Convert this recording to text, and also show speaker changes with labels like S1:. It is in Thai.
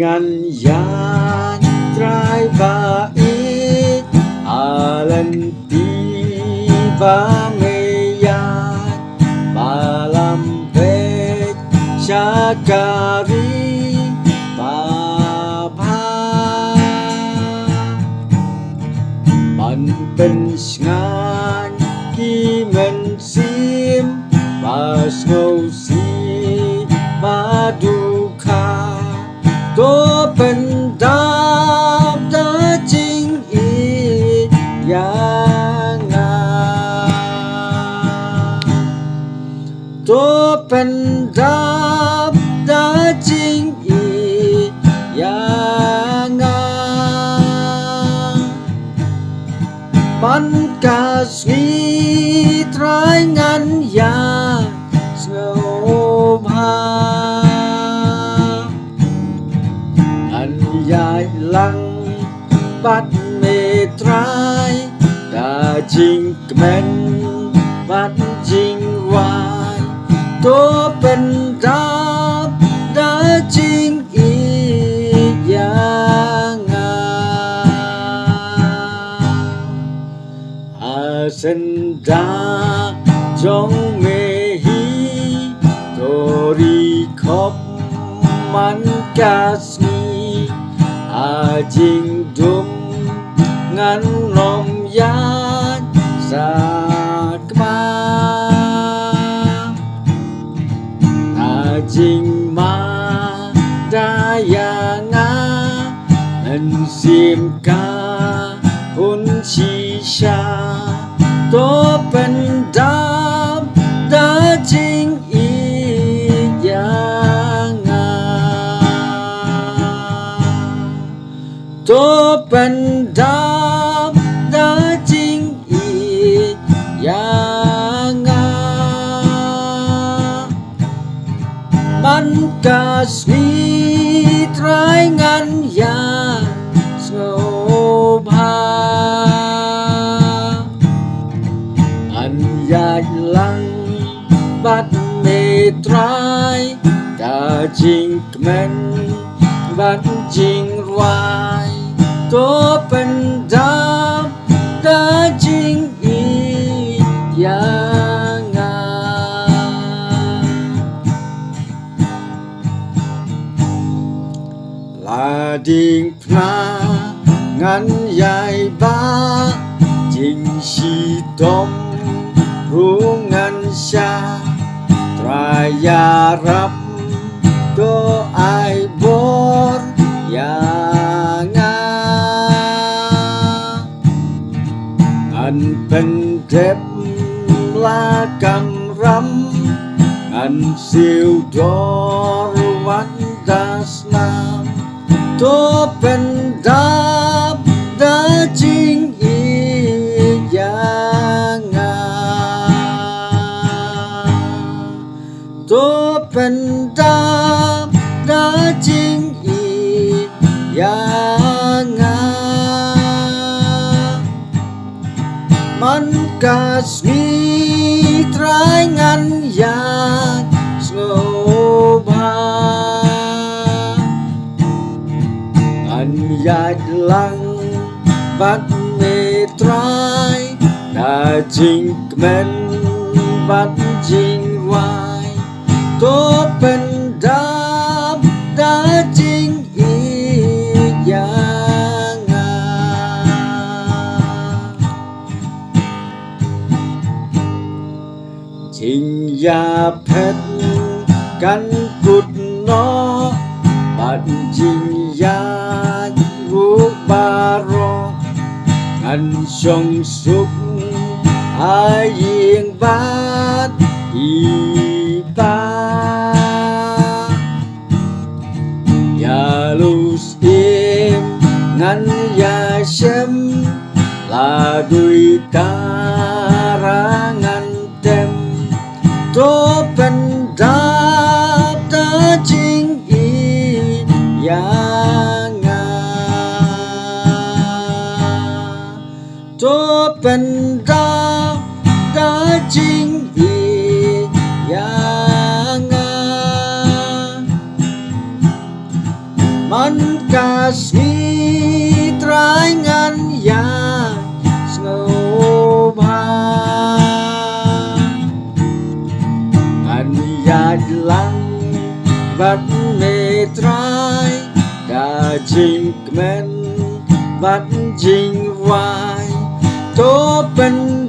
S1: Dengan yan try bait alan tiba meyan malambet syakari papaมันเป็นงานที่มันซิมมาสโนซีมาดูค่าตัวเป็นดาวดาจริงอีกอย่างงามตัวเป็นดาวดาจริงอีกอย่างงามมันกาสีตรายงานยาสโนภาอันยายหลังบัดเมตรายดาจริงกแมนบัดจริงวายตัวเป็นดาวดาจริงอีกอย่างงามอาเซนดาจงเมฮีโตรีคบมันกาสนีอาจิงดุมงันนมยานสากมาอาจิงมาดายางานันเสียมกาหุนชีชาตัวเป็นดาวดาจริงอีกอย่างงามตัวเป็นดาวดาจริงอีกอย่างงามมันกาสีตรายงานยาสโนภาอันยายหลังบัดเมตรายดาจริงกแมนบัดจริงวายตัวเป็นดาวดาจริงอีกอย่างงามลาดิ่งพนางันยายบ้าจิงชีดมรู้งันชาตรายารับตัวไอบอนอย่างงามอันเป็นเด็บลากำรำอันสิวดอรวันดาสนามตัวเป็นดาวดาจริงอีกอย่างงามตัวเป็นดาวดาจริงอีกอย่างงามมันกาสีตรายงานยาสโนภาอันยายหลังบัดเมตรายดาจริงกแมนบัดจริงวายตัวเป็นดาวดาจริงอีกอย่างงามจริงยาเพชรกันกุดนอบัดจริงยารูบารองันชงสุขอายิงบาดอีปาอย่าลูสอิมงันอย่าเชมลาดุยตารางันเต็มตัวเป็นดาวดาจริงอีกอย่างงามตัวเป็นดาวดาจริงอีกอย่างงาม มัน kasih terangan yang sengobha anh dài lăng vắt mê trái đã trình men vắt trình vai tố bên